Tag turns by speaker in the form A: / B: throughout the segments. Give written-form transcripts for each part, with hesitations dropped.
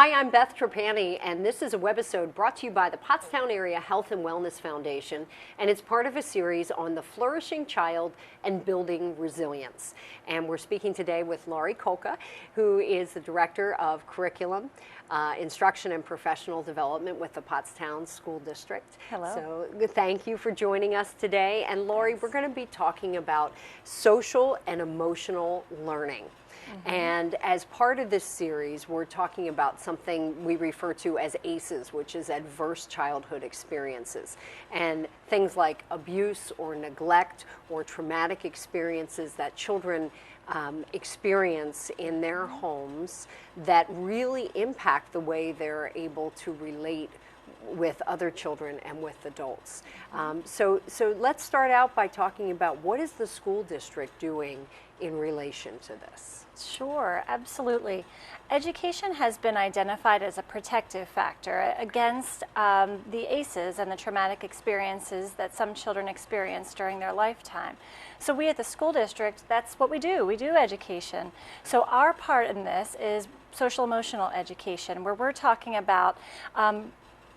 A: Hi, I'm Beth Trapani, and this is a webisode brought to you by the Pottstown Area Health and Wellness Foundation, and it's part of a series on the flourishing child and building resilience. And we're speaking today with Laurie Kolka, who is the Director of Curriculum, Instruction and Professional Development with the Pottstown School District.
B: Hello.
A: So thank you for joining us today. And Laurie, we're going to be talking about social and emotional learning. And as part of this series, we're talking about something we refer to as ACEs, which is adverse childhood experiences. And things like abuse or neglect or traumatic experiences that children experience in their homes that really impact the way they're able to relate with other children and with adults. So let's start out by talking about what is the school district doing in relation to this?
B: Sure, absolutely. Education has been identified as a protective factor against the ACEs and the traumatic experiences that some children experience during their lifetime. So we at the school district, that's what we do. We do education. So our part in this is social emotional education, where we're talking about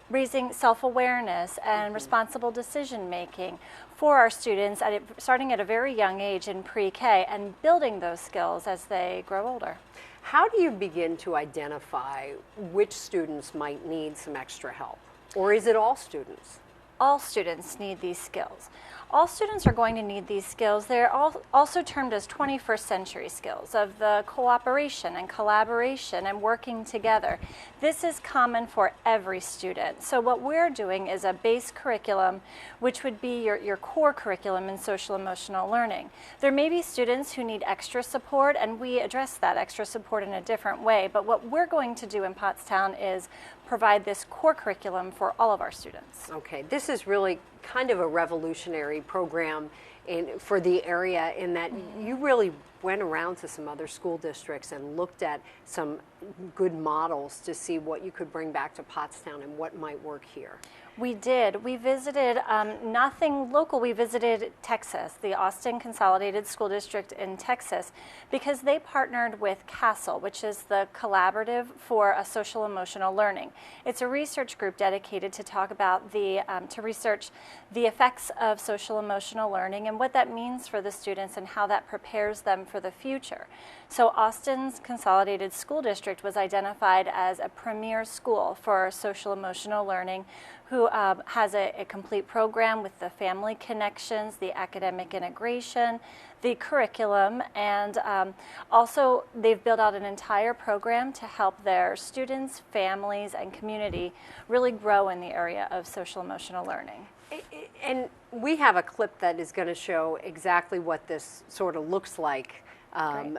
B: raising self-awareness and responsible decision-making for our students, starting at a very young age in pre-K and building those skills as they grow older.
A: How do you begin to identify which students might need some extra help? Or is it all students?
B: All students need these skills. All students are going to need these skills. They're also termed as 21st century skills of the cooperation and collaboration and working together. This is common for every student. So what we're doing is a base curriculum, which would be your core curriculum in social emotional learning. There may be students who need extra support, and we address that extra support in a different way. But what we're going to do in Pottstown is provide this core curriculum for all of our students.
A: Okay, this is really kind of a revolutionary program for the area in that you really went around to some other school districts and looked at some good models to see what you could bring back to Pottstown and what might work here.
B: We did. We visited nothing local. We visited Texas, the Austin Consolidated School District in Texas, because they partnered with CASTLE, which is the Collaborative for Social Emotional Learning. It's a research group dedicated to talk about to research the effects of social emotional learning and what that means for the students and how that prepares them for the future. So Austin's Consolidated School District was identified as a premier school for social emotional learning, who has a complete program with the family connections, the academic integration, the curriculum, and also they've built out an entire program to help their students, families, and community really grow in the area of social emotional learning.
A: And we have a clip that is going to show exactly what this sort of looks like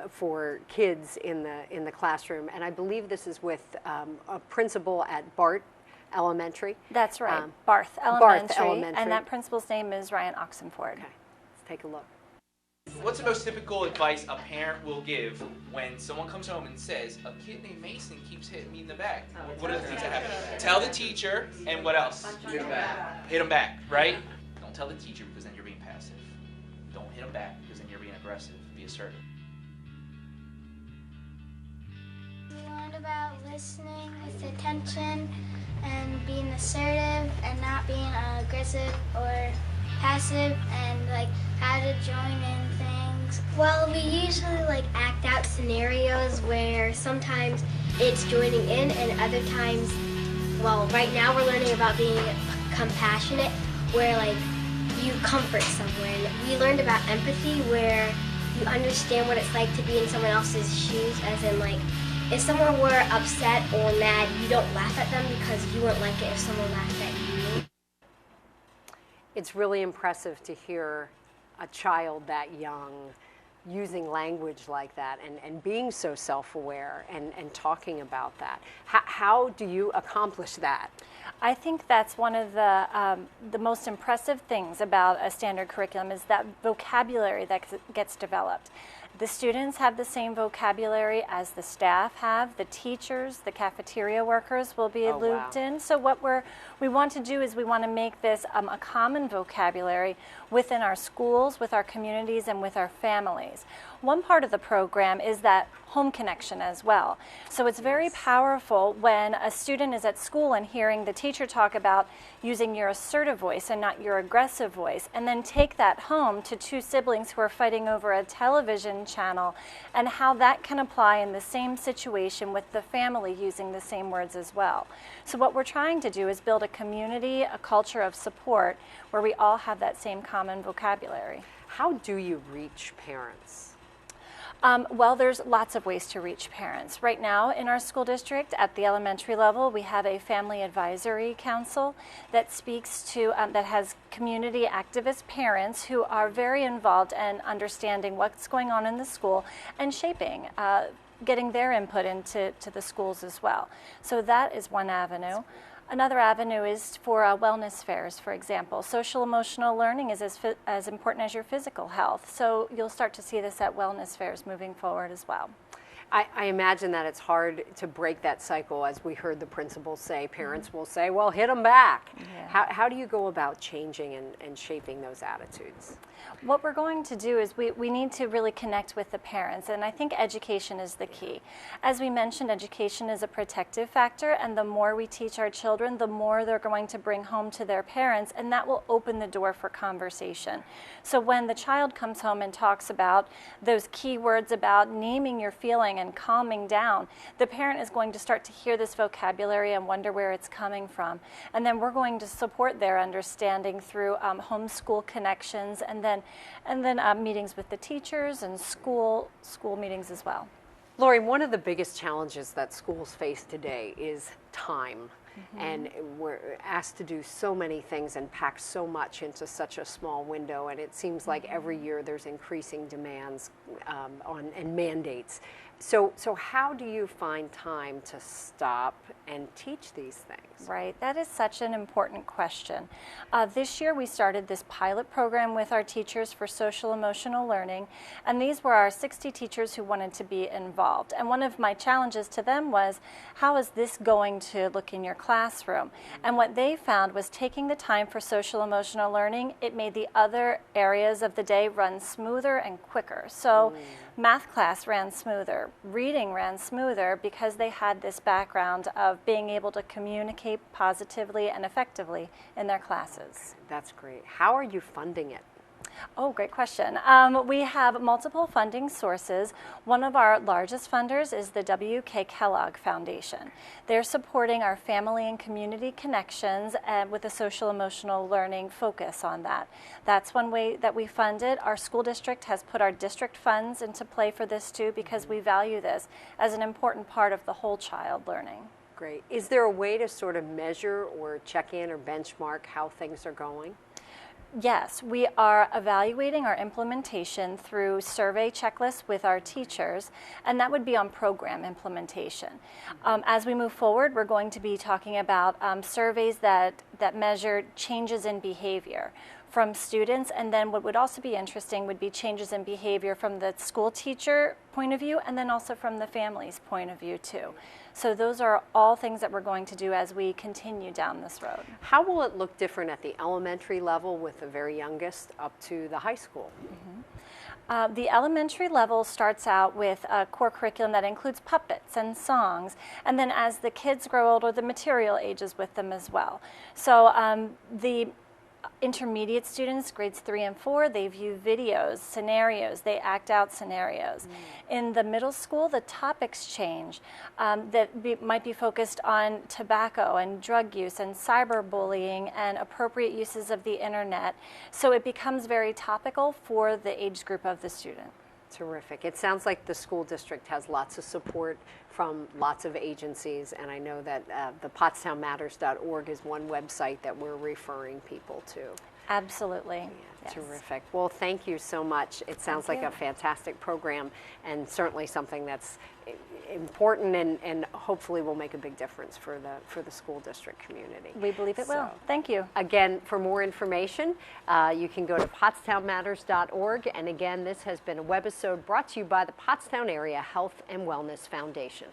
A: for kids in the classroom, and I believe this is with a principal at Bart Elementary.
B: That's right, Barth Elementary,
A: Barth Elementary,
B: and that principal's name is Ryan Oxenford.
A: Okay, let's take a look.
C: What's the most typical advice a parent will give when someone comes home and says, a kid named Mason keeps hitting me in the back? What are the things that happen? Tell the teacher, and what else?
D: Hit him back.
C: Hit him back, right? Don't tell the teacher because then you're being passive. Don't hit him back because then you're being aggressive. Be assertive.
E: We learned about listening with attention and being assertive and not being aggressive or passive, and like how to join in things.
F: Well, we usually act out scenarios where sometimes it's joining in and other times, well, right now we're learning about being compassionate, where you comfort someone. We learned about empathy, where you understand what it's like to be in someone else's shoes, as in if someone were upset or mad, you don't laugh at them because you wouldn't like it if someone laughed at you.
A: It's really impressive to hear a child that young using language like that and being so self-aware and talking about that. How do you accomplish that?
B: I think that's one of the most impressive things about a standard curriculum is that vocabulary that gets developed. The students have the same vocabulary as the staff have. The teachers, the cafeteria workers will be looped in. So what we want to do is we want to make this a common vocabulary within our schools, with our communities, and with our families. One part of the program is that home connection as well. So it's very powerful when a student is at school and hearing the teacher talk about using your assertive voice and not your aggressive voice, and then take that home to two siblings who are fighting over a television channel, and how that can apply in the same situation with the family using the same words as well. So what we're trying to do is build a community, a culture of support where we all have that same common vocabulary.
A: How do you reach parents?
B: Well, there's lots of ways to reach parents. Right now in our school district at the elementary level, we have a family advisory council that speaks to, that has community activist parents who are very involved in understanding what's going on in the school and shaping, getting their input into the schools as well. So that is one avenue. Another avenue is for wellness fairs, for example. Social emotional learning is as important as your physical health. So you'll start to see this at wellness fairs moving forward as well.
A: I imagine that it's hard to break that cycle, as we heard the principals say. Parents will say, well, hit them back. Yeah. How do you go about changing and shaping those attitudes?
B: What we're going to do is we need to really connect with the parents, and I think education is the key. As we mentioned, education is a protective factor, and the more we teach our children, the more they're going to bring home to their parents, and that will open the door for conversation. So when the child comes home and talks about those key words about naming your feeling and calming down, the parent is going to start to hear this vocabulary and wonder where it's coming from. And then we're going to support their understanding through homeschool connections, and then meetings with the teachers and school meetings as well.
A: Laurie, one of the biggest challenges that schools face today is time. And we're asked to do so many things and pack so much into such a small window, and it seems like every year there's increasing demands and mandates. So how do you find time to stop and teach these things?
B: Right, that is such an important question. This year we started this pilot program with our teachers for social emotional learning, and these were our 60 teachers who wanted to be involved. And one of my challenges to them was, how is this going to look in your classroom? And what they found was, taking the time for social emotional learning, it made the other areas of the day run smoother and quicker. So math class ran smoother, reading ran smoother, because they had this background of being able to communicate positively and effectively in their classes.
A: That's great. How are you funding it?
B: Oh, great question. We have multiple funding sources. One of our largest funders is the W.K. Kellogg Foundation. They're supporting our family and community connections with a social emotional learning focus on that. That's one way that we fund it. Our school district has put our district funds into play for this too, because we value this as an important part of the whole child learning.
A: Great. Is there a way to sort of measure or check in or benchmark how things are going?
B: Yes, we are evaluating our implementation through survey checklists with our teachers, and that would be on program implementation. As we move forward, we're going to be talking about surveys that measure changes in behavior from students, and then what would also be interesting would be changes in behavior from the school teacher point of view, and then also from the family's point of view too. So those are all things that we're going to do as we continue down this road.
A: How will it look different at the elementary level with the very youngest up to the high school?
B: The elementary level starts out with a core curriculum that includes puppets and songs, and then as the kids grow older, the material ages with them as well. So the intermediate students, grades 3 and 4, they view videos, scenarios, they act out scenarios. In the middle school, the topics change. Might be focused on tobacco and drug use and cyberbullying and appropriate uses of the internet. So it becomes very topical for the age group of the student.
A: Terrific. It sounds like the school district has lots of support from lots of agencies, and I know that the PottstownMatters.org is one website that we're referring people to.
B: Absolutely.
A: Yeah,
B: yes.
A: Terrific. Well, thank you so much. It sounds like a fantastic program, and certainly something that's important and hopefully will make a big difference for the school district community.
B: We believe it will.
A: So,
B: Thank you.
A: again, for more information, you can go to pottstownmatters.org. And again, this has been a webisode brought to you by the Pottstown Area Health and Wellness Foundation.